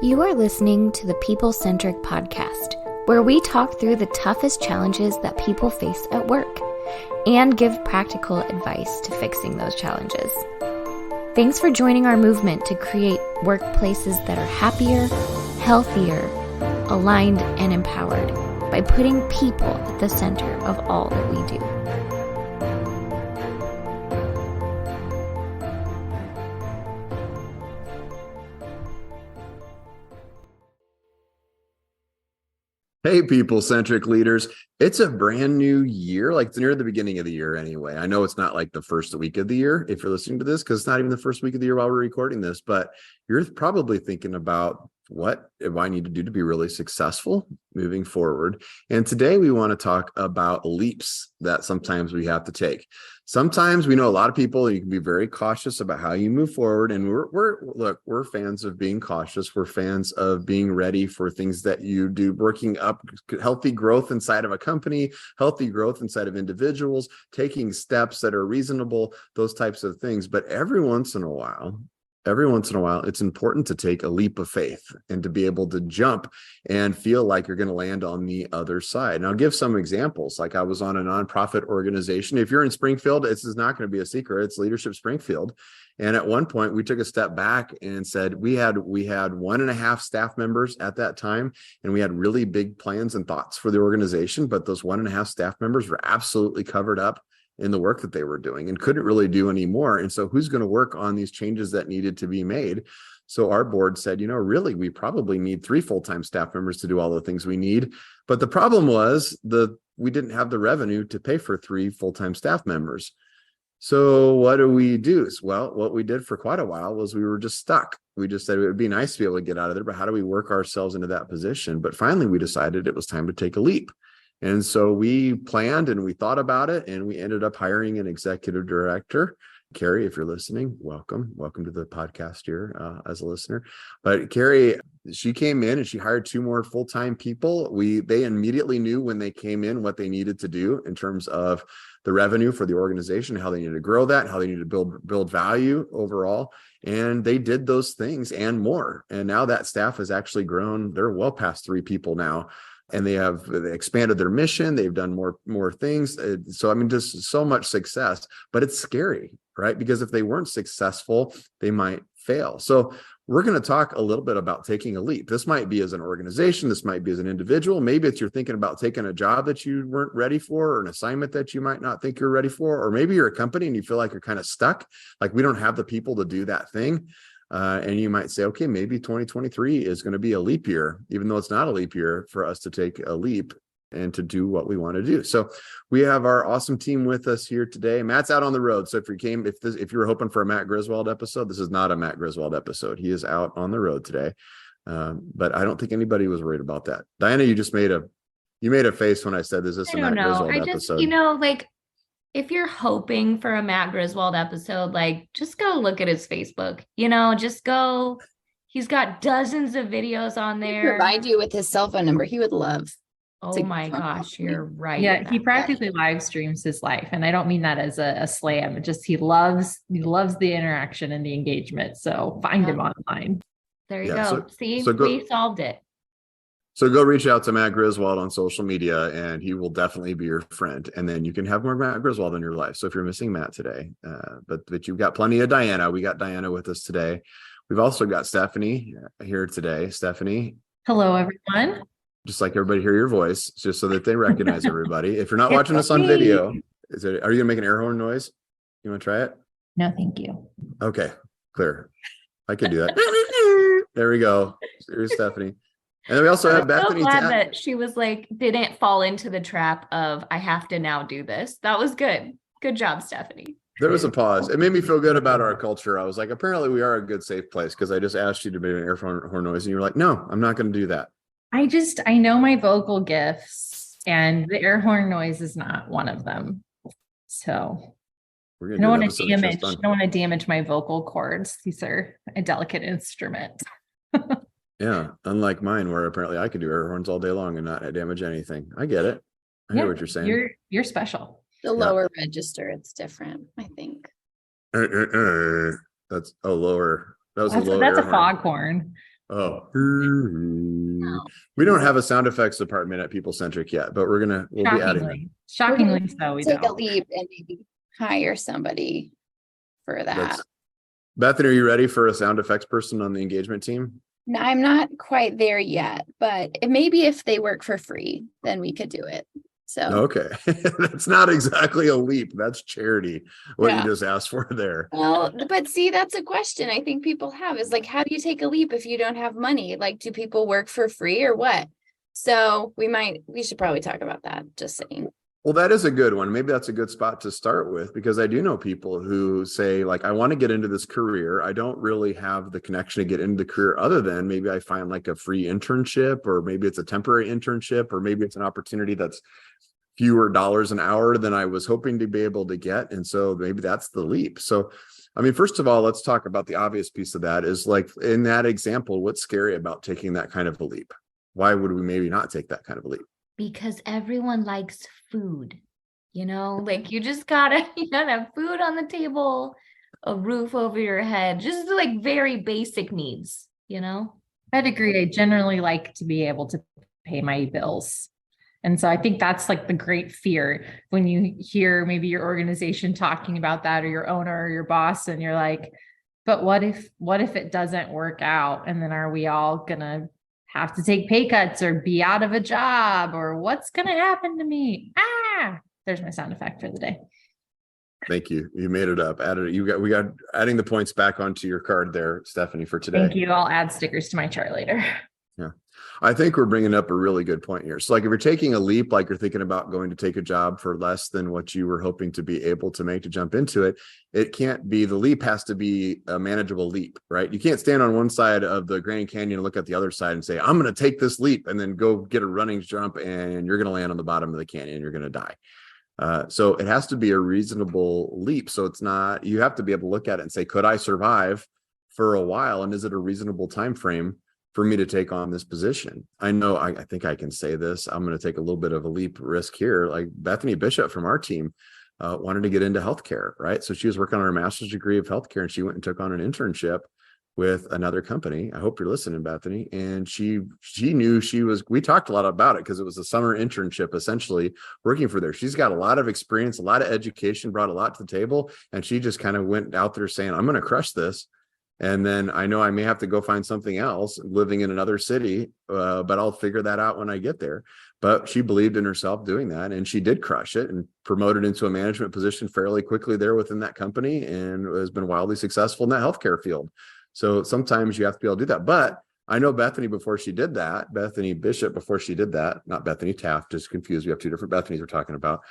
You are listening to the People Centric podcast, where we talk through the toughest challenges that people face at work and give practical advice to fixing those challenges. Thanks for joining our movement to create workplaces that are happier, healthier, aligned, and empowered by putting people at the center of all that we do. Hey, People Centric leaders. It's a brand new year. Like, it's near the beginning of the year anyway. I know it's not like the first week of the year if you're listening to this, because it's not even the first week of the year while we're recording this, but you're probably thinking about what do I need to do to be really successful moving forward. And today we want to talk about leaps that sometimes we have to take. Sometimes we know a lot of people, you can be very cautious about how you move forward. And we're fans of being cautious. We're fans of being ready for things that you do, working up healthy growth inside of a company, healthy growth inside of individuals, taking steps that are reasonable, those types of things. But every once in a while, it's important to take a leap of faith and to be able to jump and feel like you're going to land on the other side. And I'll give some examples. Like, I was on a nonprofit organization. If you're in Springfield, this is not going to be a secret. It's Leadership Springfield. And at one point we took a step back and said, we had 1.5 staff members at that time, and we had really big plans and thoughts for the organization. But those 1.5 staff members were absolutely covered up in the work that they were doing and couldn't really do any more. And so who's going to work on these changes that needed to be made? So our board said, really, we probably need 3 full-time staff members to do all the things we need. But the problem was we didn't have the revenue to pay for 3 full-time staff members. So what do we do? Well, what we did for quite a while was we were just stuck. We just said it would be nice to be able to get out of there, but how do we work ourselves into that position? But finally, we decided it was time to take a leap. And so we planned and we thought about it, and we ended up hiring an executive director. Carrie, if you're listening, welcome to the podcast here as a listener. But Carrie, she came in and she hired 2 more full-time people. They immediately knew when they came in what they needed to do in terms of the revenue for the organization, how they needed to grow that, how they needed to build value overall. And they did those things and more. And now that staff has actually grown. They're well past 3 people now. And they expanded their mission. They've done more things. So, just so much success, but it's scary, right? Because if they weren't successful, they might fail. So we're going to talk a little bit about taking a leap. This might be as an organization. This might be as an individual. Maybe you're thinking about taking a job that you weren't ready for, or an assignment that you might not think you're ready for. Or maybe you're a company and you feel like you're kind of stuck. Like, we don't have the people to do that thing. And you might say, okay, maybe 2023 is going to be a leap year, even though it's not a leap year, for us to take a leap and to do what we want to do. So we have our awesome team with us here today. Matt's out on the road. So if you were hoping for a Matt Griswold episode, this is not a Matt Griswold episode. He is out on the road today. But I don't think anybody was worried about that. Diana, you made a face when I said, is this a Matt Griswold episode? If you're hoping for a Matt Griswold episode, just go look at his Facebook, just go. He's got dozens of videos on there. Provide you with his cell phone number. He would love. Oh my gosh, you're right. Yeah, he practically live streams his life. And I don't mean that as a slam. Just he loves the interaction and the engagement. So find him online. There you go. We solved it. So go reach out to Matt Griswold on social media, and he will definitely be your friend. And then you can have more Matt Griswold in your life. So if you're missing Matt today, but you've got plenty of Diana. We got Diana with us today. We've also got Stephanie here today. Stephanie. Hello, everyone. Just like everybody hear your voice, just so that they recognize everybody. If you're not watching us on video, are you going to make an air horn noise? You want to try it? No, thank you. Okay, clear. I can do that. There we go. Here's Stephanie. And then we also have Bethany. I'm so glad that she was didn't fall into the trap of, I have to now do this. That was good. Good job, Stephanie. There was a pause. It made me feel good about our culture. I was like, apparently we are a good, safe place, because I just asked you to make an air horn noise, and you were like, no, I'm not going to do that. I know my vocal gifts, and the air horn noise is not one of them. So I don't want to damage my vocal cords. These are a delicate instrument. Yeah, unlike mine, where apparently I can do air horns all day long and not damage anything. I get it. I hear what you're saying. You're special. The lower register, it's different, I think. That's a lower. That was a lower. That's air a foghorn. Oh, we don't have a sound effects department at People Centric yet, but we'll be adding them. Shockingly so. We take a don't. leap and maybe hire somebody for that. Bethany, are you ready for a sound effects person on the engagement team? No, I'm not quite there yet, but maybe if they work for free, then we could do it. So okay, that's not exactly a leap. That's charity. What you just asked for there. Well, but see, that's a question I think people have is like, how do you take a leap if you don't have money? Like, do people work for free or what? So we should probably talk about that. Just saying. Well, that is a good one. Maybe that's a good spot to start with, because I do know people who say, like, I want to get into this career. I don't really have the connection to get into the career other than maybe I find like a free internship, or maybe it's a temporary internship, or maybe it's an opportunity that's fewer dollars an hour than I was hoping to be able to get. And so maybe that's the leap. So, I mean, first of all, let's talk about the obvious piece of that is, like, in that example, what's scary about taking that kind of a leap? Why would we maybe not take that kind of a leap? Because everyone likes food, like you gotta have food on the table, a roof over your head, just like very basic needs, I'd agree. I generally like to be able to pay my bills. And so I think that's like the great fear when you hear maybe your organization talking about that, or your owner or your boss, and you're like, but what if it doesn't work out? And then are we all gonna have to take pay cuts or be out of a job, or what's going to happen to me? There's my sound effect for the day. Thank you. You made it up. We got adding the points back onto your card there, Stephanie, for today. Thank you. I'll add stickers to my chart later. Yeah. I think we're bringing up a really good point here. So, like, if you're taking a leap, like you're thinking about going to take a job for less than what you were hoping to be able to make to jump into it, it can't be, the leap has to be a manageable leap, right? You can't stand on one side of the Grand Canyon and look at the other side and say, I'm going to take this leap, and then go get a running jump and you're going to land on the bottom of the canyon and you're going to die. So it has to be a reasonable leap. So it's not, you have to be able to look at it and say, could I survive for a while? And is it a reasonable time frame for me to take on this position? I know, I think I can say this. I'm going to take a little bit of a leap risk here. Like Bethany Bishop from our team wanted to get into healthcare, right? So she was working on her master's degree of healthcare, and she went and took on an internship with another company. I hope you're listening, Bethany. And she knew we talked a lot about it because it was a summer internship, essentially working for there. She's got a lot of experience, a lot of education, brought a lot to the table. And she just kind of went out there saying, I'm going to crush this. And then I know I may have to go find something else living in another city, but I'll figure that out when I get there. But she believed in herself doing that, and she did crush it and promoted into a management position fairly quickly there within that company, and has been wildly successful in that healthcare field. So sometimes you have to be able to do that. But I know Bethany Bishop before she did that, not Bethany Taft, just confused. We have two different Bethanys we're talking about.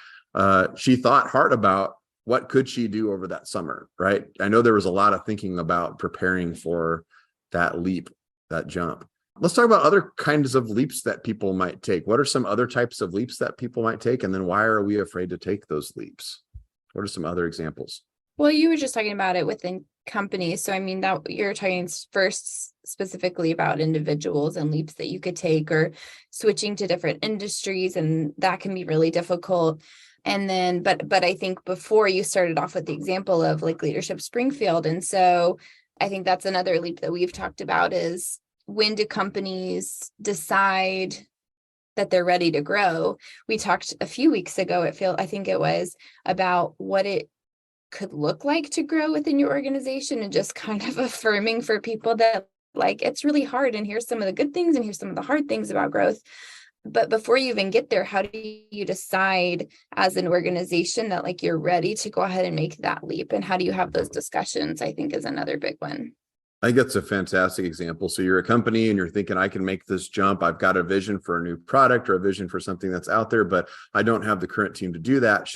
She thought hard about what could she do over that summer, right? I know there was a lot of thinking about preparing for that leap, that jump. Let's talk about other kinds of leaps that people might take. What are some other types of leaps that people might take? And then why are we afraid to take those leaps? What are some other examples? Well, you were just talking about it within companies. So, I mean, that you're talking first specifically about individuals and leaps that you could take, or switching to different industries. And that can be really difficult. And then, but I think before you started off with the example of like Leadership Springfield. And so I think that's another leap that we've talked about is, when do companies decide that they're ready to grow? We talked a few weeks ago, I think it was, about what it could look like to grow within your organization, and just kind of affirming for people that like, it's really hard, and here's some of the good things and here's some of the hard things about growth. But before you even get there, how do you decide as an organization that like you're ready to go ahead and make that leap? And how do you have those discussions, I think, is another big one. I think that's a fantastic example. So you're a company and you're thinking, I can make this jump. I've got a vision for a new product or a vision for something that's out there, but I don't have the current team to do that.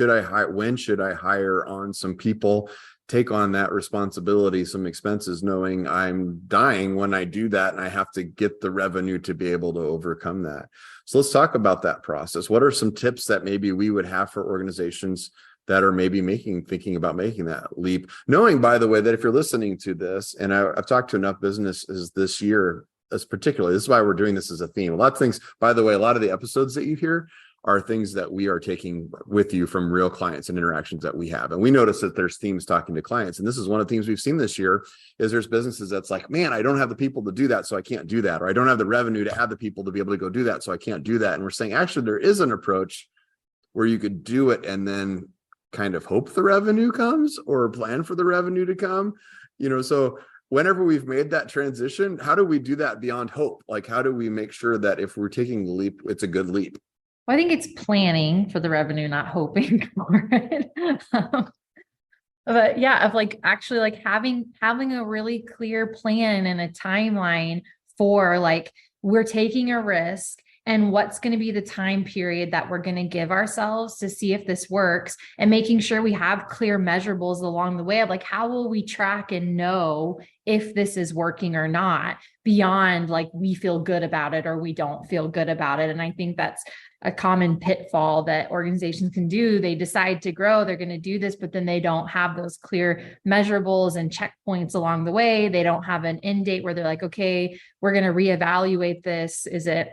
When should I hire on some people, take on that responsibility, some expenses, knowing I'm dying when I do that, and I have to get the revenue to be able to overcome that. So let's talk about that process. What are some tips that maybe we would have for organizations that are maybe thinking about making that leap, knowing, by the way, that if you're listening to this, and I've talked to enough businesses this year, this is why we're doing this as a theme. A lot of things, by the way, a lot of the episodes that you hear are things that we are taking with you from real clients and interactions that we have. And we notice that there's themes talking to clients. And this is one of the themes we've seen this year is there's businesses that's like, man, I don't have the people to do that, so I can't do that. Or I don't have the revenue to add the people to be able to go do that, so I can't do that. And we're saying, actually, there is an approach where you could do it and then kind of hope the revenue comes or plan for the revenue to come. So whenever we've made that transition, how do we do that beyond hope? Like, how do we make sure that if we're taking the leap, it's a good leap? Well, I think it's planning for the revenue, not hoping for it. But yeah, of like actually like having a really clear plan and a timeline for like, we're taking a risk and what's going to be the time period that we're going to give ourselves to see if this works, and making sure we have clear measurables along the way of like, how will we track and know if this is working or not, beyond like we feel good about it or we don't feel good about it. And I think that's a common pitfall that organizations can do. They decide to grow, they're going to do this, but then they don't have those clear measurables and checkpoints along the way. They don't have an end date where they're like, okay, we're going to reevaluate this. Is it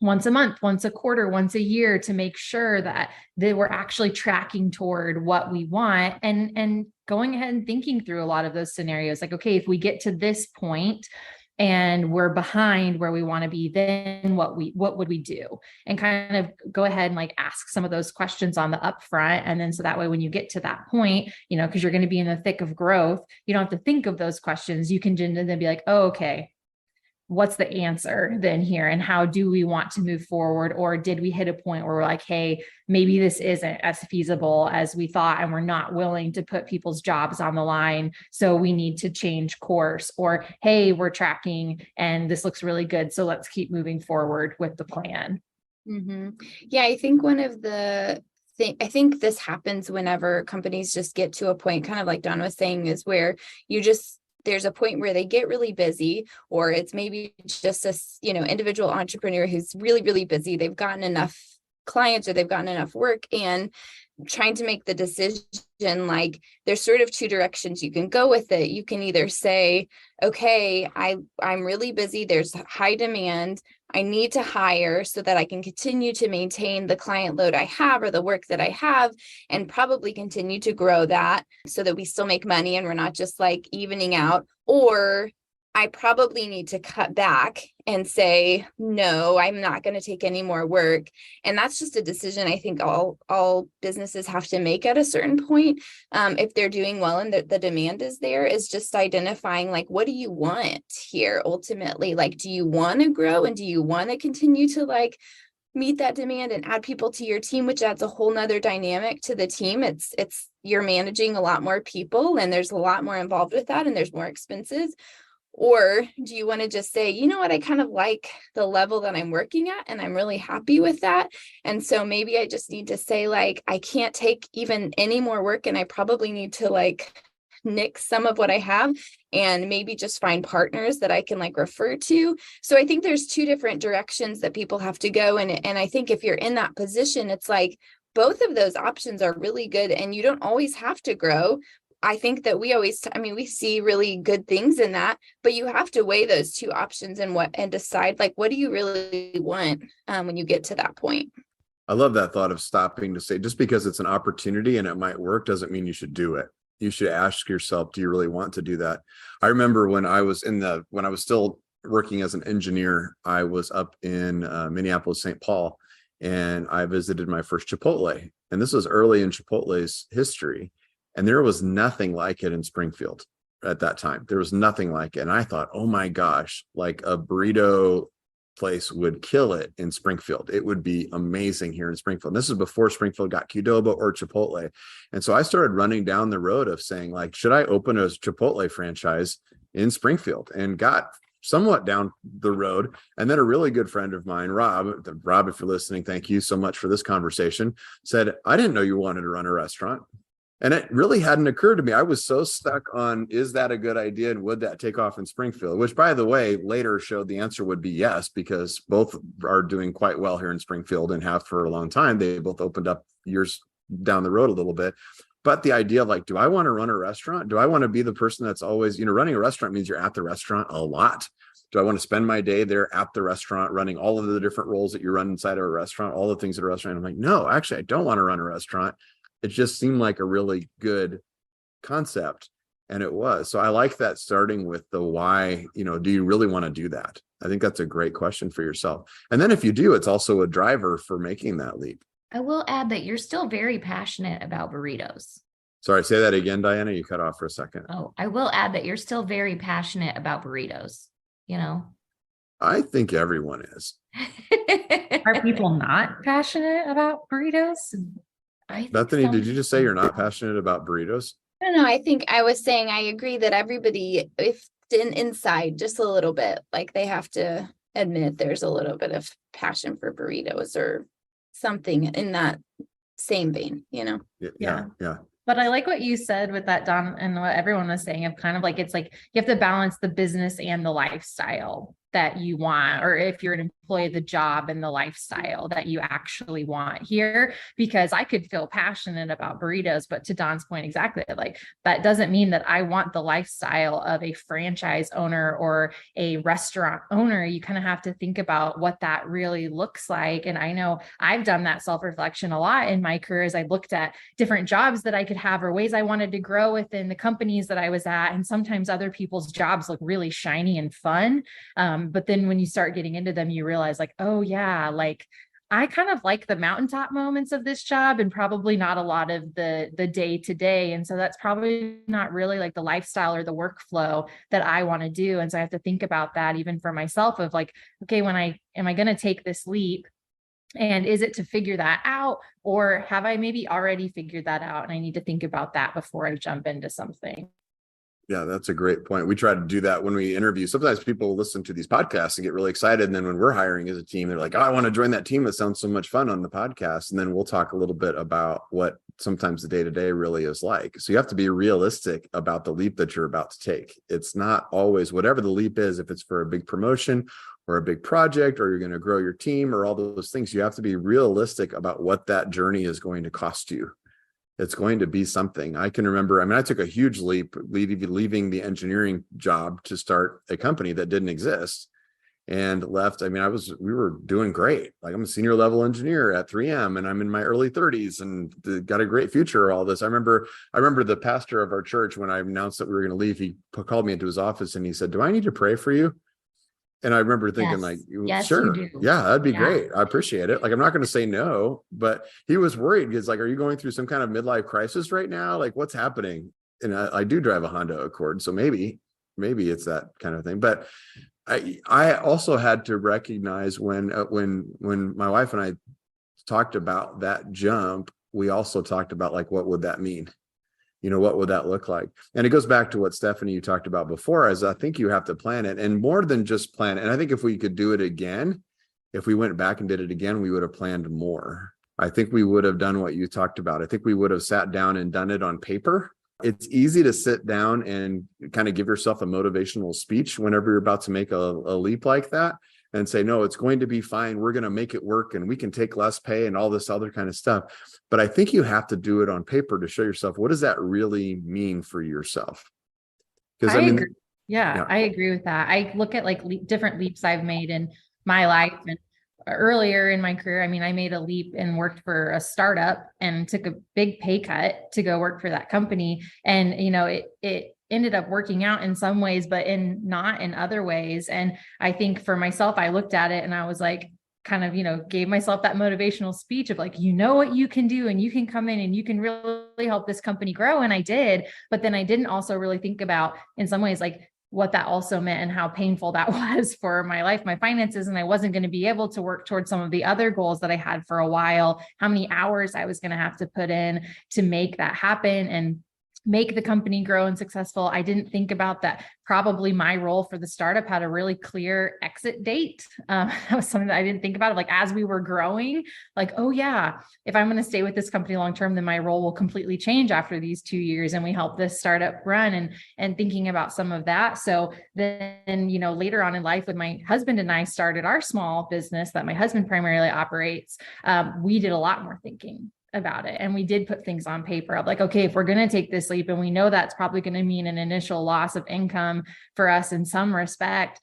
once a month, once a quarter, once a year, to make sure that we're actually tracking toward what we want, and going ahead and thinking through a lot of those scenarios. Like, okay, if we get to this point and we're behind where we want to be, then what would we do? And kind of go ahead and like ask some of those questions on the upfront. And then so that way, when you get to that point, because you're going to be in the thick of growth, you don't have to think of those questions. You can then be like, oh, okay, what's the answer then here? And how do we want to move forward? Or did we hit a point where we're like, hey, maybe this isn't as feasible as we thought, and we're not willing to put people's jobs on the line, so we need to change course? Or, hey, we're tracking and this looks really good, so let's keep moving forward with the plan. Mm-hmm. Yeah, I think I think this happens whenever companies just get to a point, kind of like Don was saying, is where there's a point where they get really busy, or it's maybe just a, individual entrepreneur who's really, really busy. They've gotten enough clients or they've gotten enough work, and trying to make the decision, like there's sort of two directions you can go with it. You can either say, okay, I'm really busy. There's high demand. I need to hire so that I can continue to maintain the client load I have or the work that I have, and probably continue to grow that so that we still make money and we're not just like evening out. Or I probably need to cut back and say, no, I'm not going to take any more work. And that's just a decision I think all businesses have to make at a certain point. If they're doing well and the demand is there, is just identifying like, what do you want here ultimately? Like, do you want to grow, and do you want to continue to like meet that demand and add people to your team, which adds a whole nother dynamic to the team. It's you're managing a lot more people, and there's a lot more involved with that, and there's more expenses. Or do you want to just say, you know what, I kind of like the level that I'm working at, and I'm really happy with that. And so maybe I just need to say, like, I can't take even any more work, and I probably need to like nix some of what I have, and maybe just find partners that I can like refer to. So I think there's two different directions that people have to go. And I think if you're in that position, it's like both of those options are really good, and you don't always have to grow. I think that we see really good things in that, but you have to weigh those two options and decide, like, what do you really want when you get to that point? I love that thought of stopping to say, just because it's an opportunity and it might work doesn't mean you should do it. You should ask yourself, do you really want to do that? I remember when I was still working as an engineer, I was up in Minneapolis, St. Paul, and I visited my first Chipotle. And this was early in Chipotle's history. And there was nothing like it in Springfield at that time. There was nothing like it. And I thought, oh my gosh, like a burrito place would kill it in Springfield. It would be amazing here in Springfield. And this is before Springfield got Qdoba or Chipotle. And so I started running down the road of saying, like, should I open a Chipotle franchise in Springfield? And got somewhat down the road. And then a really good friend of mine, Rob, if you're listening, thank you so much for this conversation, said, I didn't know you wanted to run a restaurant. And it really hadn't occurred to me. I was so stuck on, is that a good idea? And would that take off in Springfield? Which, by the way, later showed the answer would be yes, because both are doing quite well here in Springfield and have for a long time. They both opened up years down the road a little bit. But the idea of like, do I want to run a restaurant? Do I want to be the person that's always, running a restaurant means you're at the restaurant a lot. Do I want to spend my day there at the restaurant, running all of the different roles that you run inside of a restaurant, all the things at a restaurant? I'm like, no, actually, I don't want to run a restaurant. It just seemed like a really good concept. And it was. So I like that, starting with the why, do you really want to do that? I think that's a great question for yourself. And then if you do, it's also a driver for making that leap. I will add that you're still very passionate about burritos. Sorry, say that again, Diana. You cut off for a second. Oh, I will add that you're still very passionate about burritos, I think everyone is. Are people not passionate about burritos? Bethany, did you just say you're not passionate about burritos? No, I think I was saying I agree that everybody, if inside just a little bit, like they have to admit there's a little bit of passion for burritos or something in that same vein, Yeah. But I like what you said with that, Don, and what everyone was saying of kind of like, it's like you have to balance the business and the lifestyle that you want, or if you're an employee, the job and the lifestyle that you actually want here, because I could feel passionate about burritos, but to Don's point, exactly, like that doesn't mean that I want the lifestyle of a franchise owner or a restaurant owner. You kind of have to think about what that really looks like. And I know I've done that self-reflection a lot in my career as I looked at different jobs that I could have or ways I wanted to grow within the companies that I was at. And sometimes other people's jobs look really shiny and fun. But then when you start getting into them, you realize like, oh yeah, like I kind of like the mountaintop moments of this job and probably not a lot of the day to day. And so that's probably not really like the lifestyle or the workflow that I want to do. And so I have to think about that even for myself of like, okay, am I going to take this leap? And is it to figure that out, or have I maybe already figured that out? And I need to think about that before I jump into something. Yeah, that's a great point. We try to do that when we interview. Sometimes people listen to these podcasts and get really excited. And then when we're hiring as a team, they're like, oh, I want to join that team. That sounds so much fun on the podcast. And then we'll talk a little bit about what sometimes the day-to-day really is like. So you have to be realistic about the leap that you're about to take. It's not always whatever the leap is, if it's for a big promotion or a big project, or you're going to grow your team or all those things, you have to be realistic about what that journey is going to cost you. It's going to be something. I can remember, I took a huge leap leaving the engineering job to start a company that didn't exist and left. We were doing great. Like I'm a senior level engineer at 3M and I'm in my early 30s and got a great future, all this. I remember the pastor of our church, when I announced that we were going to leave, he called me into his office and he said, do I need to pray for you? And I remember thinking yes, sure. Yeah, that'd be great. I appreciate it. Like, I'm not going to say no, but he was worried because like, are you going through some kind of midlife crisis right now? Like what's happening? And I do drive a Honda Accord. So maybe it's that kind of thing. But I also had to recognize when my wife and I talked about that jump, we also talked about like, what would that mean? What would that look like? And it goes back to what Stephanie, you talked about before, as I think you have to plan it, and more than just plan it. And I think if we could do it again, if we went back and did it again, we would have planned more. I think we would have done what you talked about. I think we would have sat down and done it on paper. It's easy to sit down and kind of give yourself a motivational speech whenever you're about to make a leap like that and say, no, it's going to be fine. We're going to make it work and we can take less pay and all this other kind of stuff. But I think you have to do it on paper to show yourself, what does that really mean for yourself? Because I agree. Yeah, I agree with that. I look at like different leaps I've made in my life. And earlier in my career, I made a leap and worked for a startup and took a big pay cut to go work for that company. And, it ended up working out in some ways, but not in other ways. And I think for myself, I looked at it and I was like, kind of, gave myself that motivational speech of like, what you can do and you can come in and you can really help this company grow. And I did, but then I didn't also really think about in some ways, like what that also meant and how painful that was for my life, my finances. And I wasn't going to be able to work towards some of the other goals that I had for a while, how many hours I was going to have to put in to make that happen and make the company grow and successful. I didn't think about that. Probably my role for the startup had a really clear exit date. That was something that I didn't think about. Like as we were growing, like, oh yeah, if I'm going to stay with this company long-term, then my role will completely change after these 2 years. And we help this startup run and thinking about some of that. So then, later on in life when my husband and I started our small business that my husband primarily operates, we did a lot more thinking about it. And we did put things on paper of like, okay, if we're going to take this leap and we know that's probably going to mean an initial loss of income for us in some respect,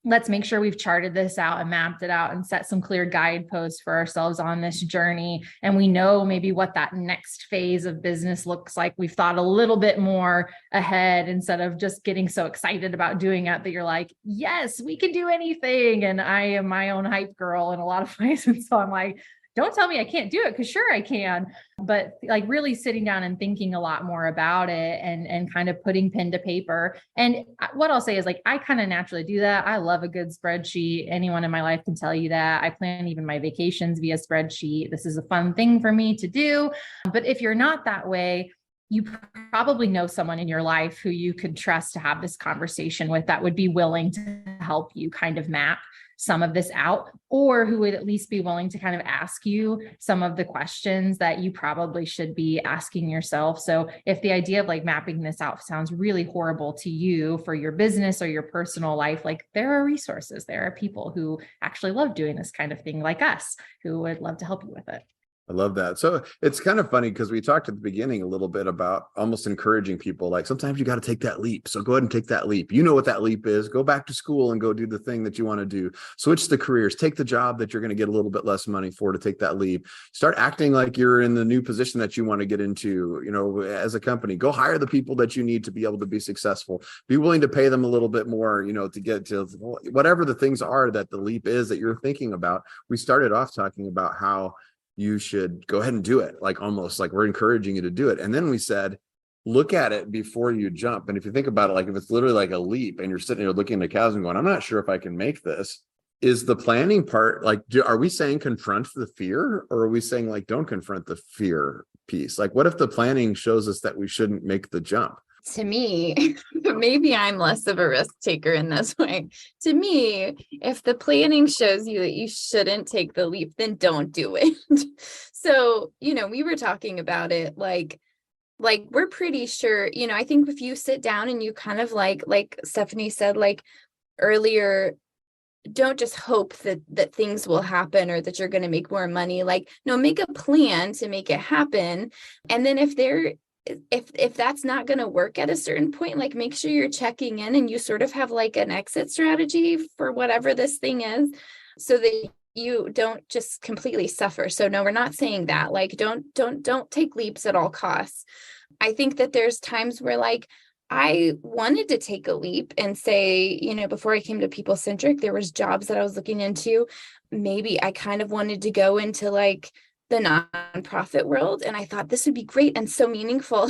let's make sure we've charted this out and mapped it out and set some clear guideposts for ourselves on this journey. And we know maybe what that next phase of business looks like. We've thought a little bit more ahead instead of just getting so excited about doing it that you're like, yes, we can do anything. And I am my own hype girl in a lot of ways. And so I'm like, don't tell me I can't do it, because sure I can. But like really sitting down and thinking a lot more about it and kind of putting pen to paper. And what I'll say is like, I kind of naturally do that. I love a good spreadsheet. Anyone in my life can tell you that. I plan even my vacations via spreadsheet. This is a fun thing for me to do. But if you're not that way, you probably know someone in your life who you could trust to have this conversation with that would be willing to help you kind of map some of this out, or who would at least be willing to kind of ask you some of the questions that you probably should be asking yourself. So if the idea of like mapping this out sounds really horrible to you for your business or your personal life, like there are resources, there are people who actually love doing this kind of thing like us, who would love to help you with it. I love that. So it's kind of funny because we talked at the beginning a little bit about almost encouraging people, like sometimes you got to take that leap. So go ahead and take that leap. You know what that leap is. Go back to school and go do the thing that you want to do. Switch the careers. Take the job that you're going to get a little bit less money for to take that leap. Start acting like you're in the new position that you want to get into, you know, as a company. Go hire the people that you need to be able to be successful. Be willing to pay them a little bit more, you know, to get to whatever the things are that the leap is that you're thinking about. We started off talking about how you should go ahead and do it, like almost like we're encouraging you to do it. And then we said, look at it before you jump. And if you think about it, like if it's literally like a leap and you're sitting there looking at cows and going, I'm not sure if I can make this. Is the planning part, like, are we saying confront the fear, or are we saying like, don't confront the fear piece? Like, what if the planning shows us that we shouldn't make the jump? To me, maybe I'm less of a risk taker in this way. To me, if the planning shows you that you shouldn't take the leap, then don't do it. So, you know, we were talking about it like we're pretty sure, you know, I think if you sit down and you kind of like Stephanie said, like earlier, don't just hope that things will happen or that you're going to make more money. Like, no, make a plan to make it happen. And then if that's not going to work at a certain point, like make sure you're checking in and you sort of have like an exit strategy for whatever this thing is, so that you don't just completely suffer. So no, we're not saying that. Like, don't take leaps at all costs. I think that there's times where like I wanted to take a leap and say, you know, before I came to People Centric, there was jobs that I was looking into. Maybe I kind of wanted to go into like the nonprofit world. And I thought this would be great and so meaningful.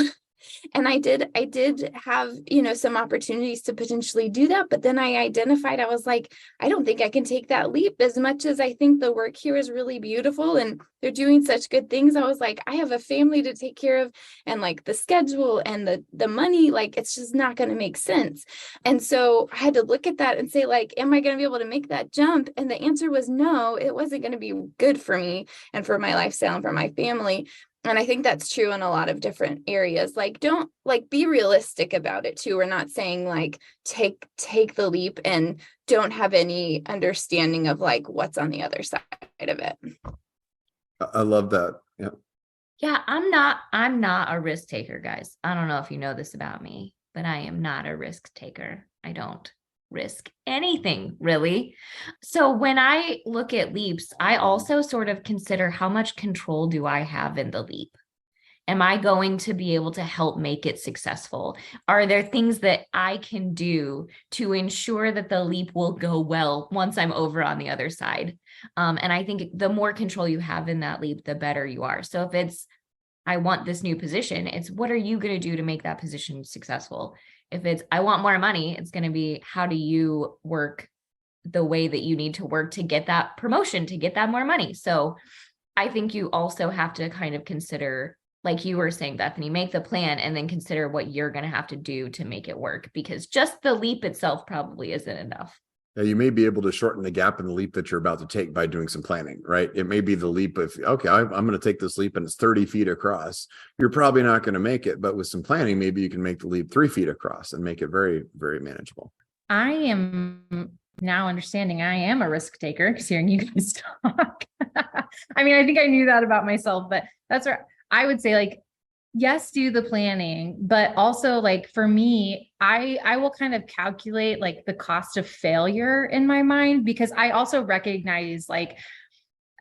And I did have, you know, some opportunities to potentially do that. But then I identified, I was like, I don't think I can take that leap as much as I think the work here is really beautiful and they're doing such good things. I was like, I have a family to take care of, and like the schedule and the money, like it's just not going to make sense. And so I had to look at that and say, like, am I going to be able to make that jump? And the answer was no, it wasn't going to be good for me and for my lifestyle and for my family. And I think that's true in a lot of different areas. Like, don't like be realistic about it too. We're not saying like take the leap and don't have any understanding of like what's on the other side of it. I love that. Yeah. Yeah, I'm not a risk taker, guys. I don't know if you know this about me, but I am not a risk taker. I don't risk anything, really. So when I look at leaps, I also sort of consider how much control do I have in the leap? Am I going to be able to help make it successful? Are there things that I can do to ensure that the leap will go well once I'm over on the other side? And I think the more control you have in that leap, the better you are. So if it's, I want this new position, it's what are you going to do to make that position successful? If it's, I want more money, it's going to be, how do you work the way that you need to work to get that promotion, to get that more money? So I think you also have to kind of consider, like you were saying, Bethany, make the plan and then consider what you're going to have to do to make it work, because just the leap itself probably isn't enough. Now, you may be able to shorten the gap in the leap that you're about to take by doing some planning, right? It may be the leap of, okay, I'm going to take this leap and it's 30 feet across. You're probably not going to make it, but with some planning, maybe you can make the leap 3 feet across and make it very, very manageable. I am now understanding I am a risk taker because hearing you guys talk. I mean, I think I knew that about myself, but that's where I would say, like, yes, do the planning, but also, like, for me, I will kind of calculate like the cost of failure in my mind, because I also recognize, like,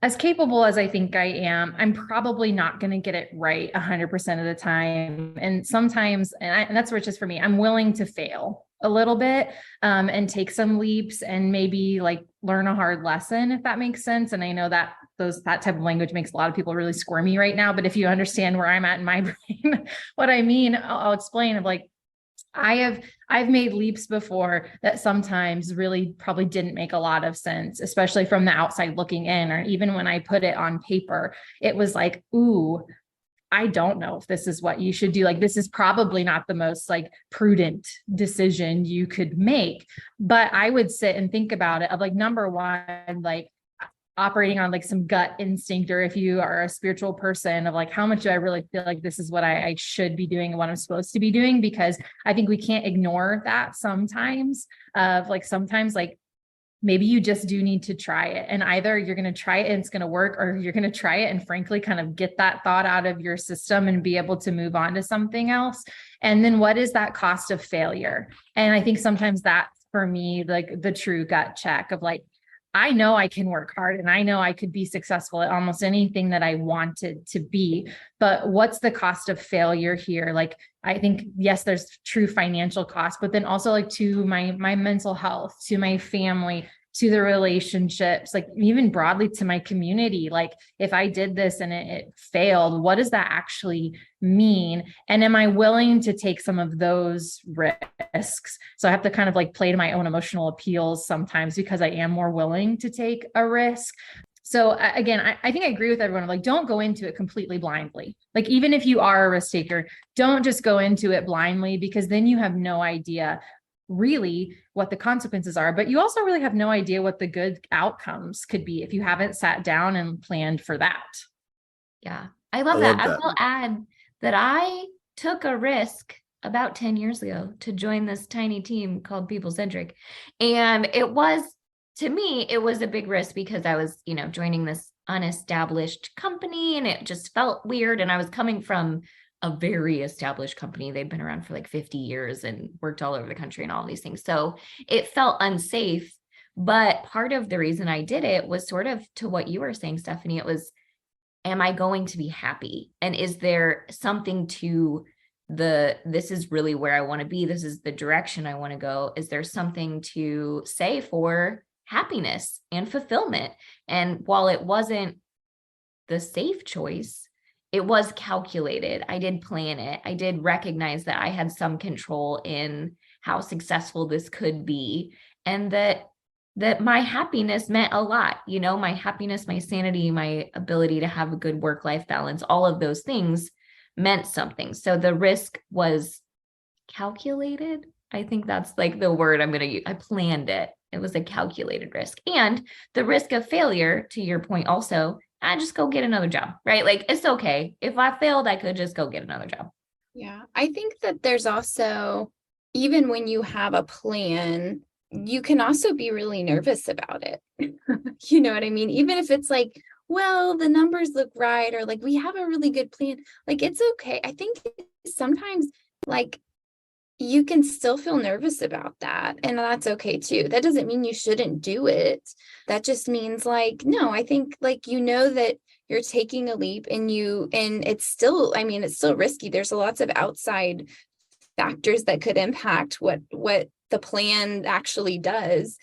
as capable as I think I am, I'm probably not going to get it right 100% of the time. And sometimes, and that's where it's just for me, I'm willing to fail a little bit, and take some leaps and maybe like learn a hard lesson, if that makes sense. And I know that that type of language makes a lot of people really squirmy right now, but if you understand where I'm at in my brain, what I mean, I'll explain. Of like, I've made leaps before that sometimes really probably didn't make a lot of sense, especially from the outside looking in, or even when I put it on paper, it was like, ooh, I don't know if this is what you should do. Like, this is probably not the most like prudent decision you could make. But I would sit and think about it of like, number one, like operating on like some gut instinct, or if you are a spiritual person, of like, how much do I really feel like this is what I should be doing and what I'm supposed to be doing? Because I think we can't ignore that sometimes, of like, sometimes like, maybe you just do need to try it, and either you're going to try it and it's going to work, or you're going to try it and frankly kind of get that thought out of your system and be able to move on to something else. And then what is that cost of failure? And I think sometimes that's, for me, like the true gut check of like, I know I can work hard and I know I could be successful at almost anything that I wanted to be, but what's the cost of failure here? Like, I think, yes, there's true financial cost, but then also like to my mental health, to my family, to the relationships, like even broadly to my community. Like, if I did this and it failed, what does that actually mean? And am I willing to take some of those risks? So I have to kind of like play to my own emotional appeals sometimes, because I am more willing to take a risk. So again, I think I agree with everyone. Like, don't go into it completely blindly. Like, even if you are a risk taker, don't just go into it blindly, because then you have no idea really what the consequences are, but you also really have no idea what the good outcomes could be if you haven't sat down and planned for that. Yeah, I love that. I will add that I took a risk about 10 years ago to join this tiny team called People Centric. And it was, to me, it was a big risk because I was, joining this unestablished company, and it just felt weird. And I was coming from a very established company. They'd been around for like 50 years and worked all over the country and all these things. So it felt unsafe. But part of the reason I did it was sort of to what you were saying, Stephanie. It was, am I going to be happy? And is there something to this is really where I want to be. This is the direction I want to go. Is there something to say for happiness and fulfillment? And while it wasn't the safe choice, it was calculated. I did plan it. I did recognize that I had some control in how successful this could be, and that my happiness meant a lot. My happiness, my sanity, my ability to have a good work-life balance, all of those things meant something. So the risk was calculated. I think that's like the word I'm going to use. I planned it. It was a calculated risk. And the risk of failure, to your point also, I just go get another job, right? Like, it's okay. If I failed, I could just go get another job. Yeah. I think that there's also, even when you have a plan, you can also be really nervous about it. You know what I mean? Even if it's like, well, the numbers look right, or like, we have a really good plan, like, it's okay. I think sometimes, like, you can still feel nervous about that, and that's okay too. That doesn't mean you shouldn't do it. That just means, like, no, I think, like, that you're taking a leap, and it's still, it's still risky. There's lots of outside factors that could impact what the plan actually does.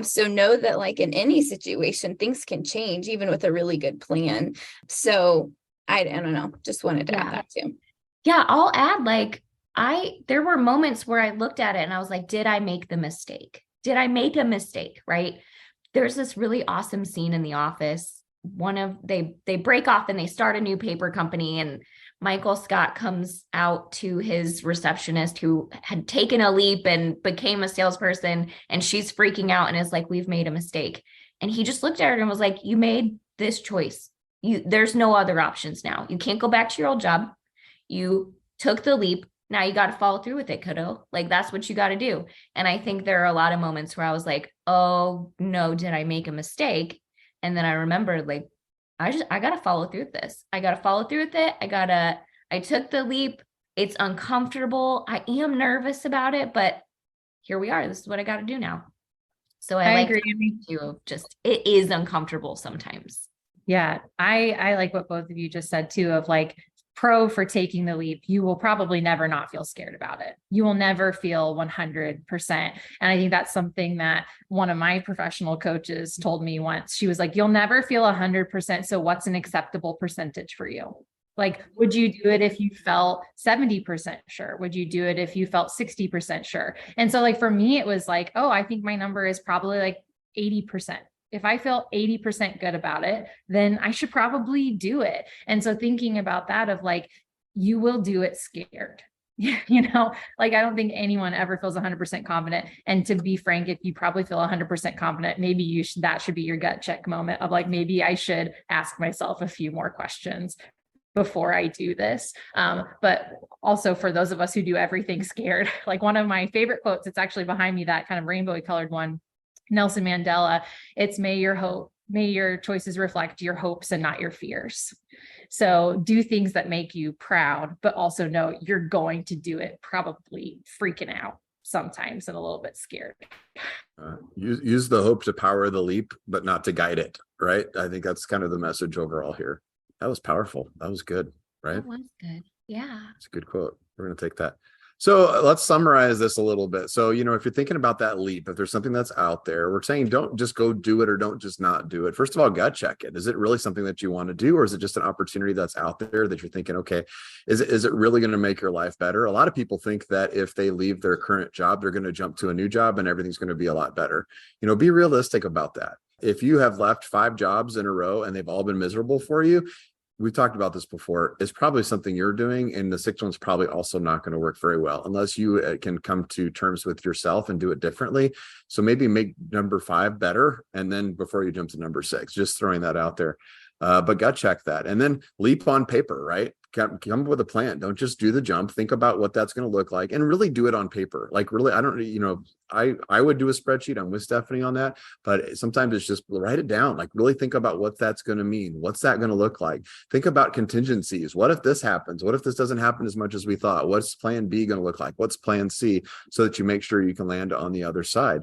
So know that, like, in any situation, things can change even with a really good plan. So I don't know, just wanted to add that too. Yeah, I'll add, like, there were moments where I looked at it and I was like, did I make the mistake? Did I make a mistake? Right? There's this really awesome scene in The Office. They break off and they start a new paper company, and Michael Scott comes out to his receptionist who had taken a leap and became a salesperson, and she's freaking out and is like, we've made a mistake. And he just looked at her and was like, you made this choice. There's no other options now. You can't go back to your old job. You took the leap. Now you got to follow through with it, kiddo. Like that's what you got to do. And I think there are a lot of moments where I was like, oh no, did I make a mistake? And then I remembered like, I got to follow through with this. I got to follow through with it. I took the leap. It's uncomfortable. I am nervous about it, but here we are. This is what I got to do now. So I like agree. Just, it is uncomfortable sometimes. Yeah. I like what both of you just said too, of like, pro for taking the leap, you will probably never not feel scared about it. You will never feel 100%. And I think that's something that one of my professional coaches told me once. She was like, you'll never feel 100%. So what's an acceptable percentage for you? Like, would you do it if you felt 70% sure? Would you do it if you felt 60% sure? And so like, for me, it was like, oh, I think my number is probably like 80%. If I feel 80% good about it, then I should probably do it. And so thinking about that of like, you will do it scared. Like I don't think anyone ever feels 100% confident. And to be frank, if you probably feel 100% confident, maybe that should be your gut check moment of like, maybe I should ask myself a few more questions before I do this. But also for those of us who do everything scared, like one of my favorite quotes, it's actually behind me, that kind of rainbow colored one, Nelson Mandela, it's may your choices reflect your hopes and not your fears. So do things that make you proud, but also know you're going to do it probably freaking out sometimes and a little bit scared. Use the hope to power the leap, but not to guide it, right? I think that's kind of the message overall here. That was powerful. That was good, right? That was good. Yeah. It's a good quote. We're going to take that. So let's summarize this a little bit. So, if you're thinking about that leap, if there's something that's out there, we're saying don't just go do it or don't just not do it. First of all, gut check it. Is it really something that you want to do, or is it just an opportunity that's out there that you're thinking, okay, is it really going to make your life better? A lot of people think that if they leave their current job, they're going to jump to a new job and everything's going to be a lot better. Be realistic about that. If you have left 5 jobs in a row and they've all been miserable for you, we've talked about this before, it's probably something you're doing, and the 6th one's probably also not going to work very well unless you can come to terms with yourself and do it differently. So maybe make number 5 better, and then before you jump to number 6, just throwing that out there. But gut check that, and then leap on paper, right? Come up with a plan. Don't just do the jump. Think about what that's going to look like, and really do it on paper. Like really, I don't, I would do a spreadsheet. I'm with Stephanie on that, but sometimes it's just write it down. Like really think about what that's going to mean. What's that going to look like? Think about contingencies. What if this happens? What if this doesn't happen as much as we thought? What's plan B going to look like? What's plan C, so that you make sure you can land on the other side.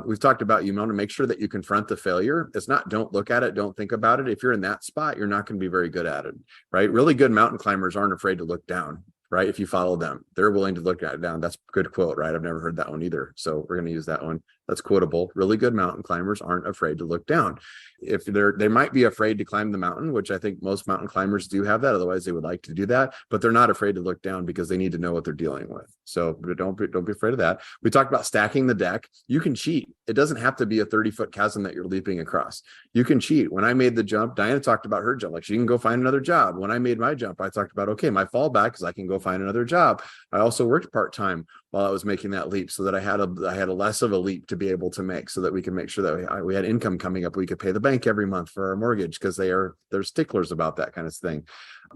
We've talked about, you want to make sure that you confront the failure. It's not don't look at it, don't think about it. If you're in that spot, you're not going to be very good at it, right? Really good mountain climbers aren't afraid to look down, right? If you follow them, they're willing to look at it down. That's a good quote, right? I've never heard that one either. So we're going to use that one. That's quotable. Really good mountain climbers aren't afraid to look down. If they might be afraid to climb the mountain, which I think most mountain climbers do have that. Otherwise they would like to do that, but they're not afraid to look down because they need to know what they're dealing with. So don't be afraid of that. We talked about stacking the deck. You can cheat. It doesn't have to be a 30-foot chasm that you're leaping across. You can cheat. When I made the jump, Diana talked about her jump. Like she can go find another job. When I made my jump, I talked about, okay, my fallback is I can go find another job. I also worked part-time while I was making that leap, so that I had a less of a leap to be able to make, so that we can make sure that we had income coming up. We could pay the bank every month for our mortgage, because they're sticklers about that kind of thing.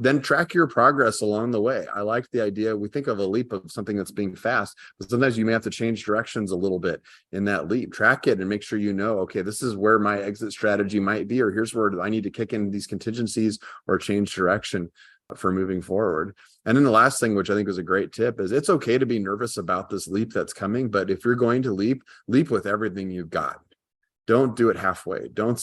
Then track your progress along the way. I like the idea. We think of a leap of something that's being fast, but sometimes you may have to change directions a little bit in that leap. Track it and make sure you know, okay, this is where my exit strategy might be, or here's where I need to kick in these contingencies or change direction for moving forward. And then the last thing, which I think was a great tip, is it's okay to be nervous about this leap that's coming, but if you're going to leap with everything you've got. Don't do it halfway. Don't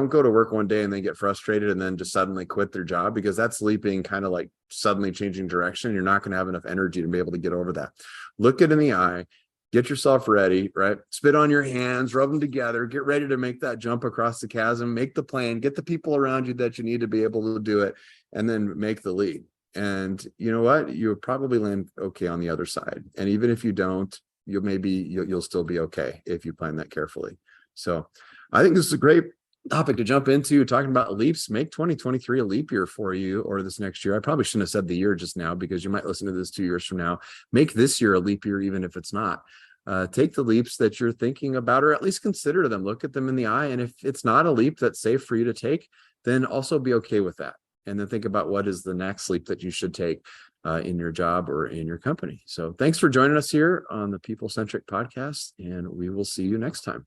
go to work one day and then get frustrated and then just suddenly quit their job, because that's leaping kind of like suddenly changing direction. You're not going to have enough energy to be able to get over that. Look it in the eye, get yourself ready, right? Spit on your hands, rub them together, get ready to make that jump across the chasm, make the plan, get the people around you that you need to be able to do it, and then make the leap. And you know what? You'll probably land okay on the other side. And even if you don't, you'll still be okay if you plan that carefully. So I think this is a great topic to jump into, talking about leaps. Make 2023 a leap year for you, or this next year. I probably shouldn't have said the year just now, because you might listen to this 2 years from now. Make this year a leap year, even if it's not. Take the leaps that you're thinking about, or at least consider them, look at them in the eye. And if it's not a leap that's safe for you to take, then also be okay with that. And then think about what is the next leap that you should take. in your job or in your company. So thanks for joining us here on the People Centric podcast, and we will see you next time.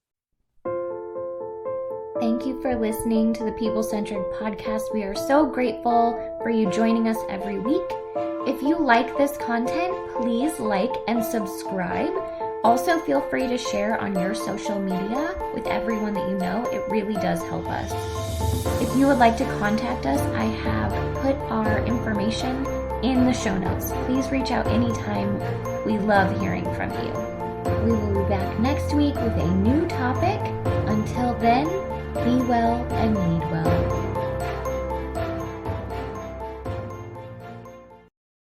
Thank you for listening to the People Centric podcast. We are so grateful for you joining us every week. If you like this content, please like and subscribe. Also, feel free to share on your social media with everyone that you know. It really does help us. If you would like to contact us, I have put our information in the show notes. Please reach out anytime. We love hearing from you. We will be back next week with a new topic.